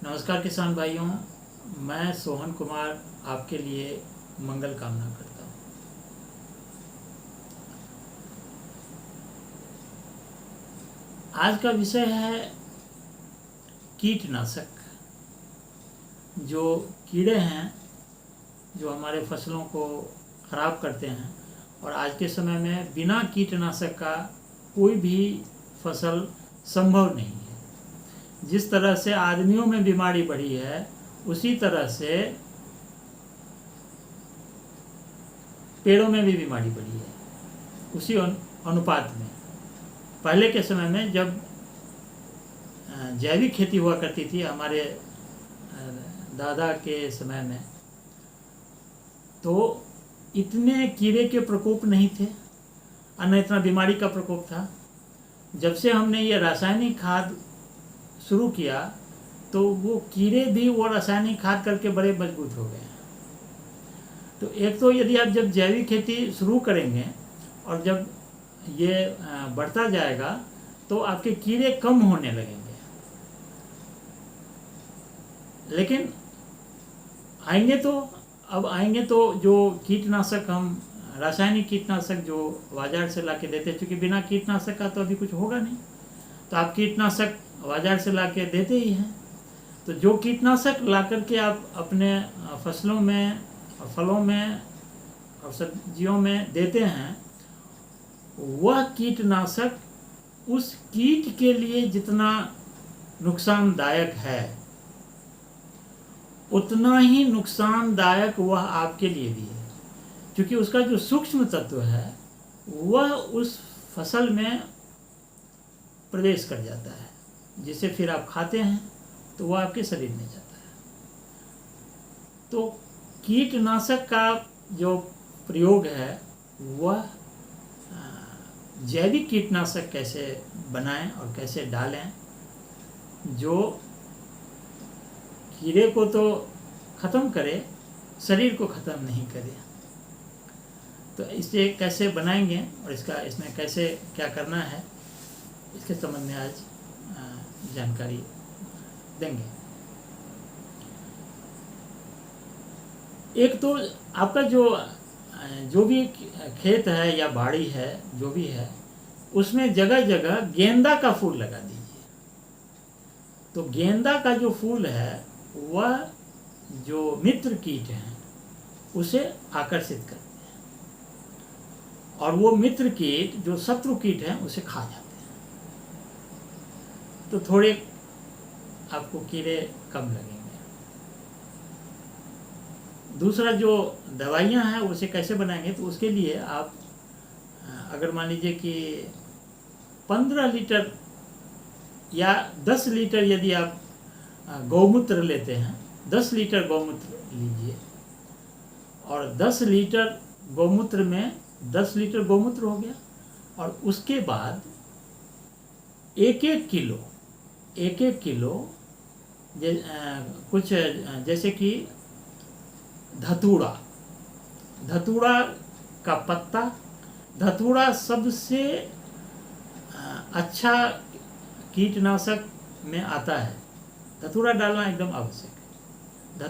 नमस्कार किसान भाइयों, मैं सोहन कुमार आपके लिए मंगल कामना करता हूँ। आज का विषय है कीटनाशक। जो कीड़े हैं जो हमारे फसलों को ख़राब करते हैं, और आज के समय में बिना कीटनाशक का कोई भी फसल संभव नहीं है। जिस तरह से आदमियों में बीमारी बढ़ी है, उसी तरह से पेड़ों में भी बीमारी बढ़ी है, उसी अनुपात में। पहले के समय में जब जैविक खेती हुआ करती थी हमारे दादा के समय में, तो इतने कीड़े के प्रकोप नहीं थे, न इतना बीमारी का प्रकोप था। जब से हमने ये रासायनिक खाद शुरू किया, तो वो कीड़े भी वो रासायनिक खाद करके बड़े मजबूत हो गए हैं। तो एक तो यदि आप जब जैविक खेती शुरू करेंगे और जब ये बढ़ता जाएगा, तो आपके कीड़े कम होने लगेंगे। लेकिन आएंगे तो जो कीटनाशक हम रासायनिक कीटनाशक जो बाजार से लाके देते हैं, क्योंकि बिना कीटनाशक का तो अभी कुछ होगा नहीं, तो आप कीटनाशक बाजार से लाके देते ही हैं। तो जो कीटनाशक ला करके आप अपने फसलों में और फलों में और सब्जियों में देते हैं, वह कीटनाशक उस कीट के लिए जितना नुकसानदायक है, उतना ही नुकसानदायक वह आपके लिए भी है। क्योंकि उसका जो सूक्ष्म तत्व है वह उस फसल में प्रवेश कर जाता है, जिसे फिर आप खाते हैं तो वह आपके शरीर में जाता है। तो कीटनाशक का जो प्रयोग है वह जैविक कीटनाशक कैसे बनाएं और कैसे डालें, जो कीड़े को तो ख़त्म करे, शरीर को ख़त्म नहीं करे। तो इसे कैसे बनाएंगे और इसमें कैसे क्या करना है, इसके संबंध में आज जानकारी देंगे। एक तो आपका जो भी खेत है या बाड़ी है, जो भी है, उसमें जगह जगह गेंदा का फूल लगा दीजिए। तो गेंदा का जो फूल है वह जो मित्र कीट हैं उसे आकर्षित करते हैं, और वो मित्र कीट जो शत्रु कीट हैं उसे खा जाते हैं। तो थोड़े आपको कीड़े कम लगेंगे। दूसरा, जो दवाइयाँ हैं उसे कैसे बनाएंगे, तो उसके लिए आप अगर मान लीजिए कि 15 लीटर या 10 लीटर यदि आप गौमूत्र लेते हैं, 10 लीटर गौमूत्र लीजिए, और 10 लीटर गौमूत्र में 10 लीटर गौमूत्र हो गया, और उसके बाद एक एक किलो कुछ जैसे कि धतूरा का पत्ता। धतूरा सबसे अच्छा कीटनाशक में आता है। धतूरा डालना एकदम आवश्यक है।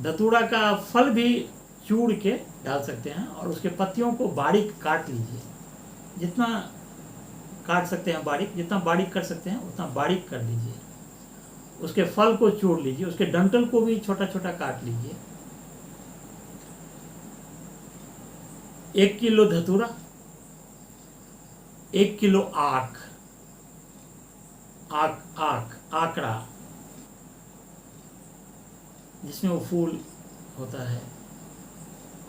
धतूरा का फल भी चूड़ के डाल सकते हैं, और उसके पत्तियों को बारीक काट लीजिए। जितना काट सकते हैं बारीक, जितना बारीक कर सकते हैं उतना बारीक कर लीजिए। उसके फल को चूड़ लीजिए, उसके डंठल को भी छोटा छोटा काट लीजिए। 1 किलो धतूरा, 1 किलो आकड़ा, जिसमें वो फूल होता है,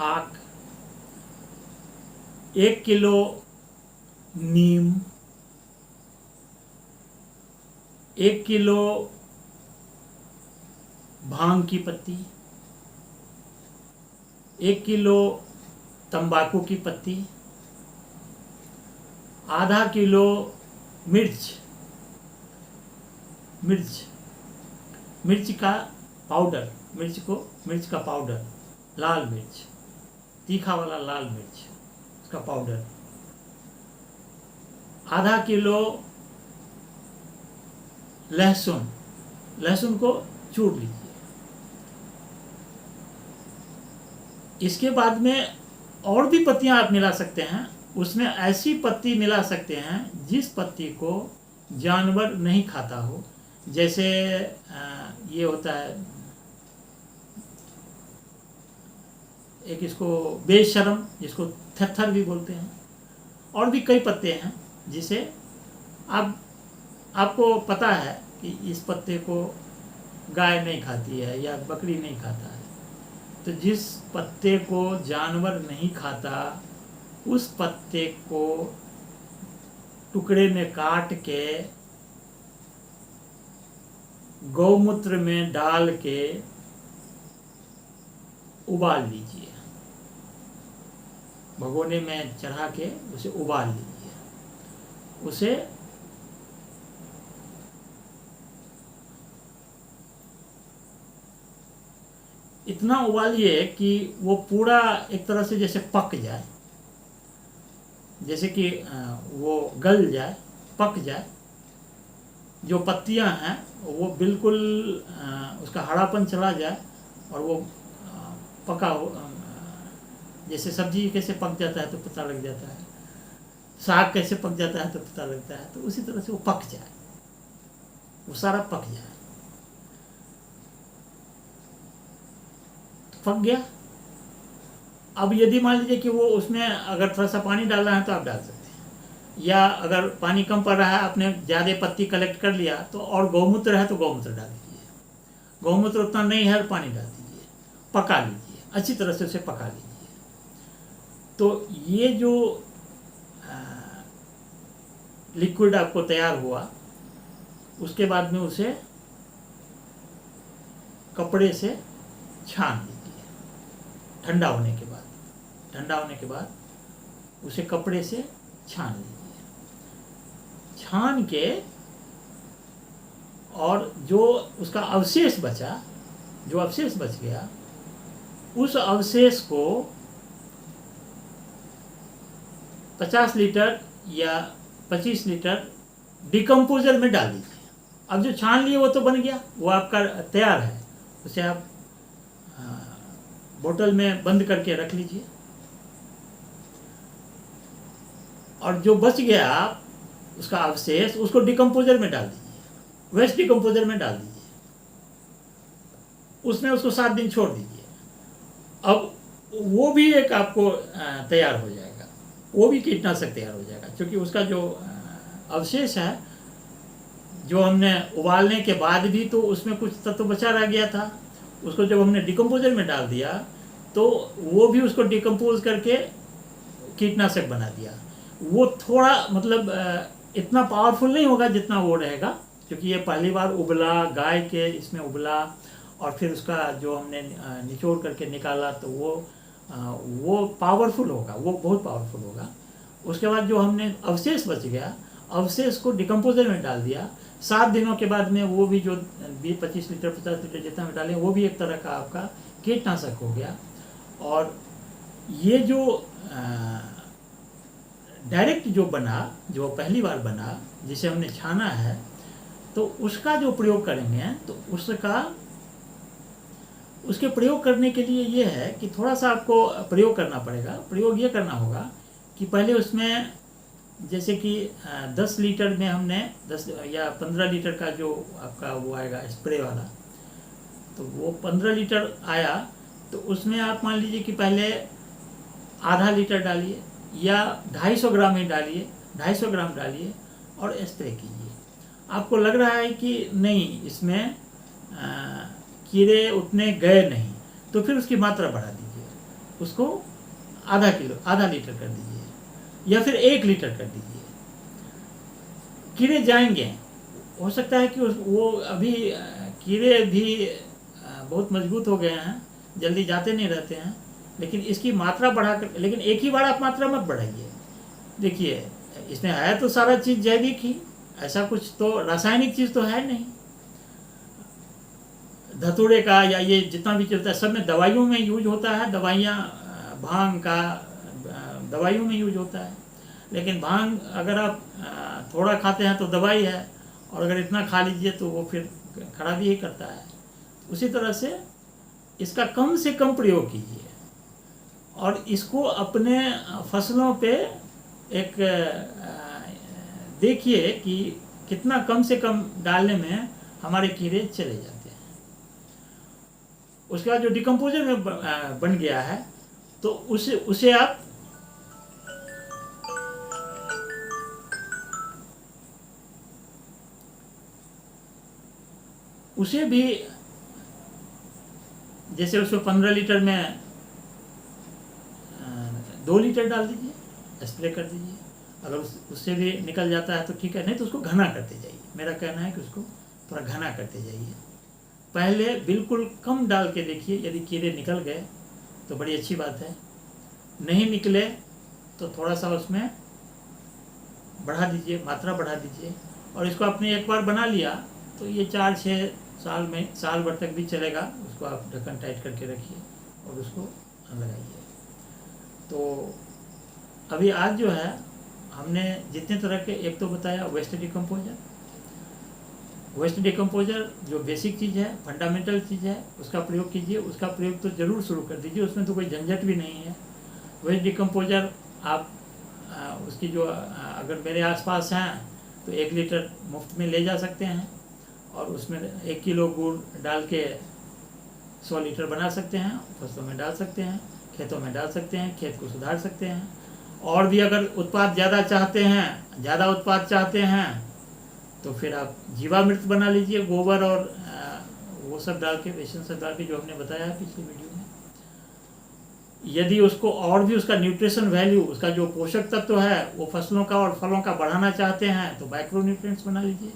आक, 1 किलो नीम, 1 किलो भांग की पत्ती, 1 किलो तंबाकू की पत्ती, आधा किलो मिर्च का पाउडर, मिर्च का पाउडर, लाल मिर्च, तीखा वाला लाल मिर्च, उसका पाउडर, आधा किलो लहसुन, लहसुन को चूर लीजिए। इसके बाद में और भी पत्तियां आप मिला सकते हैं। उसमें ऐसी पत्ती मिला सकते हैं जिस पत्ती को जानवर नहीं खाता हो। जैसे ये होता है एक, इसको बेशरम, जिसको थेथर भी बोलते हैं, और भी कई पत्ते हैं जिसे आपको पता है कि इस पत्ते को गाय नहीं खाती है या बकरी नहीं खाता है। तो जिस पत्ते को जानवर नहीं खाता उस पत्ते को टुकड़े में काट के गौमूत्र में डाल के उबाल लीजिए, भगोने में चढ़ा के उसे उबाल लीजिए। उसे इतना उबालिए कि वो पूरा एक तरह से जैसे पक जाए, जैसे कि वो गल जाए, पक जाए। जो पत्तियां हैं वो बिल्कुल उसका हरापन चला जाए और वो पका हो। जैसे सब्जी कैसे पक जाता है तो पता लग जाता है, साग कैसे पक जाता है तो पता लगता है, तो उसी तरह से वो पक जाए, वो सारा पक जाए। पक गया। अब यदि मान लीजिए कि वो उसमें अगर थोड़ा सा पानी डालना है तो आप डाल सकते हैं, या अगर पानी कम पड़ रहा है, आपने ज़्यादा पत्ती कलेक्ट कर लिया तो, और गौमूत्र है तो गौमूत्र डाल दीजिए। गौमूत्र उतना नहीं है, पानी डाल दीजिए, पका लीजिए, अच्छी तरह से उसे पका लीजिए। तो ये जो लिक्विड आपको तैयार हुआ, उसके बाद में उसे कपड़े से छान लीजिए। ठंडा होने के बाद, ठंडा होने के बाद उसे कपड़े से छान लीजिए। छान के और जो उसका अवशेष बचा, जो अवशेष बच गया, उस अवशेष को 50 लीटर या 25 लीटर डिकम्पोजर में डाल दीजिए। अब जो छान लिए वो तो बन गया, वो आपका तैयार है। उसे आप बोतल में बंद करके रख लीजिए। और जो बच गया उसका अवशेष, उसको डिकम्पोजर में डाल दीजिए, वेस्ट डिकम्पोजर में डाल दीजिए। उसमें उसको 7 दिन छोड़ दीजिए। अब वो भी एक आपको तैयार हो जाएगा, वो भी कीटनाशक तैयार हो जाएगा, क्योंकि उसका जो अवशेष है, जो हमने उबालने के बाद भी तो उसमें कुछ तत्व बचा रह गया था, उसको जब हमने डिकम्पोजर में डाल दिया तो वो भी उसको डिकम्पोज करके कीटनाशक बना दिया। वो थोड़ा मतलब इतना पावरफुल नहीं होगा जितना वो रहेगा, क्योंकि ये पहली बार उबला, गाय के इसमें उबला, और फिर उसका जो हमने निचोड़ करके निकाला, तो वो पावरफुल होगा, वो बहुत पावरफुल होगा। उसके बाद जो हमने अवशेष बच गया, अवशेष को डिकम्पोजर में डाल दिया। 7 दिनों के बाद में वो भी जो 25 लीटर 50 लीटर जितना में डालें, वो भी एक तरह का आपका कीटनाशक हो गया। और ये जो डायरेक्ट जो बना, जो पहली बार बना, जिसे हमने छाना है, तो उसका जो प्रयोग करेंगे, तो उसके प्रयोग करने के लिए ये है कि थोड़ा सा आपको प्रयोग करना पड़ेगा। प्रयोग ये करना होगा कि पहले उसमें जैसे कि 10 लीटर में हमने 10 या 15 लीटर का जो आपका वो आएगा स्प्रे वाला, तो वो 15 लीटर आया, तो उसमें आप मान लीजिए कि पहले आधा लीटर डालिए या 250 ग्राम ही डालिए, 250 ग्राम डालिए और स्प्रे कीजिए। आपको लग रहा है कि नहीं, इसमें कीड़े उतने गए नहीं, तो फिर उसकी मात्रा बढ़ा दीजिए, उसको आधा लीटर कर दीजिए या फिर 1 लीटर कर दीजिए। कीड़े जाएंगे, हो सकता है कि वो अभी कीड़े भी बहुत मजबूत हो गए हैं, जल्दी जाते नहीं रहते हैं, लेकिन इसकी मात्रा बढ़ाकर, लेकिन एक ही बार आप मात्रा मत बढ़ाइए। देखिए, इसमें है तो सारा चीज़ जैविक ही, ऐसा कुछ तो रासायनिक चीज़ तो है नहीं। धतूरे का या ये जितना भी चलता है, सब में दवाइयों में यूज होता है। दवाइयाँ, भांग का दवाइयों में यूज होता है, लेकिन भांग अगर आप थोड़ा खाते हैं तो दवाई है, और अगर इतना खा लीजिए तो वो फिर खराबी ही करता है। उसी तरह से इसका कम से कम प्रयोग कीजिए और इसको अपने फसलों पे एक देखिए कि कितना कम से कम डालने में हमारे कीड़े चले जाते हैं। उसके बाद जो डिकम्पोजर में बन गया है तो उसे आप उसे भी जैसे उसको 15 लीटर में 2 लीटर डाल दीजिए, स्प्रे कर दीजिए। अगर उससे भी निकल जाता है तो ठीक है, नहीं तो उसको घना करते जाइए। मेरा कहना है कि उसको थोड़ा घना करते जाइए। पहले बिल्कुल कम डाल के देखिए, यदि कीड़े निकल गए तो बड़ी अच्छी बात है, नहीं निकले तो थोड़ा सा उसमें बढ़ा दीजिए, मात्रा बढ़ा दीजिए। और इसको आपने एक बार बना लिया तो ये 4-6 साल भर तक भी चलेगा। उसको आप ढक्कन टाइट करके रखिए और उसको लगाइए। तो अभी आज जो है हमने जितने तरह के, एक तो बताया वेस्ट डिकम्पोजर जो बेसिक चीज़ है, फंडामेंटल चीज़ है, उसका प्रयोग कीजिए। उसका प्रयोग तो ज़रूर शुरू कर दीजिए, उसमें तो कोई झंझट भी नहीं है। वेस्ट डिकम्पोजर आप उसकी जो अगर मेरे आसपास हैं तो 1 लीटर मुफ्त में ले जा सकते हैं और उसमें 1 किलो गुड़ डाल के 100 लीटर बना सकते हैं। फसलों में डाल सकते हैं, खेतों में डाल सकते हैं, खेत को सुधार सकते हैं। और भी अगर उत्पाद ज़्यादा चाहते हैं तो फिर आप जीवामृत बना लीजिए, गोबर और वो सब डाल के, बेसन सब डाल के, जो हमने बताया है पिछली वीडियो में। यदि उसको और भी उसका न्यूट्रिशन वैल्यू, उसका जो पोषक तत्व है वो फसलों का और फलों का बढ़ाना चाहते हैं तो माइक्रो न्यूट्रिएंट्स बना लीजिए।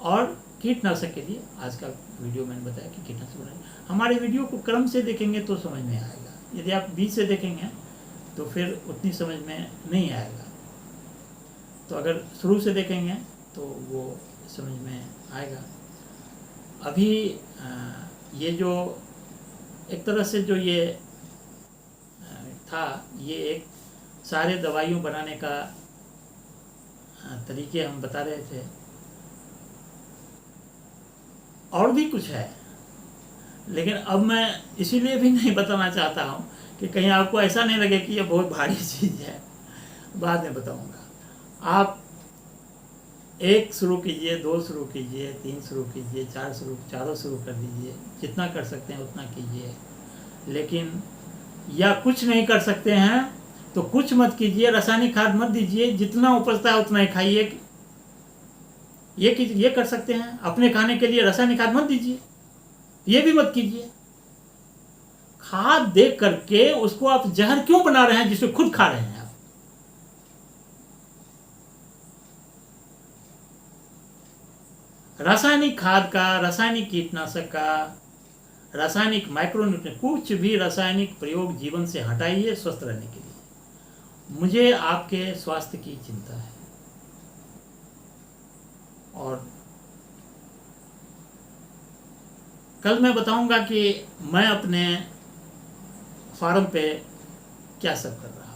और कीटनाशक के लिए आज का वीडियो मैंने बताया कि कीटनाशक बनाइए। हमारे वीडियो को क्रम से देखेंगे तो समझ में आएगा, यदि आप बीच से देखेंगे तो फिर उतनी समझ में नहीं आएगा। तो अगर शुरू से देखेंगे तो वो समझ में आएगा। अभी ये जो एक तरह से जो ये था, ये एक सारे दवाइयों बनाने का तरीके हम बता रहे थे। और भी कुछ है, लेकिन अब मैं इसीलिए भी नहीं बताना चाहता हूँ कि कहीं आपको ऐसा नहीं लगे कि ये बहुत भारी चीज़ है। बाद में बताऊँगा। आप 1 शुरू कीजिए, 2 शुरू कीजिए, 3 शुरू कीजिए, 4 शुरू कर दीजिए। जितना कर सकते हैं उतना कीजिए। लेकिन या कुछ नहीं कर सकते हैं तो कुछ मत कीजिए, रासायनिक खाद मत दीजिए, जितना उपजता है उतना ही खाइए। ये कर सकते हैं। अपने खाने के लिए रासायनिक खाद मत दीजिए, ये भी मत कीजिए। खाद दे करके उसको आप जहर क्यों बना रहे हैं जिसे खुद खा रहे हैं आप? रासायनिक खाद का, रासायनिक कीटनाशक का, रासायनिक माइक्रोन्यूट्रिएंट, कुछ भी रासायनिक प्रयोग जीवन से हटाइए स्वस्थ रहने के लिए। मुझे आपके स्वास्थ्य की चिंता है। और कल मैं बताऊंगा कि मैं अपने फार्म पे क्या सब कर रहा हूं।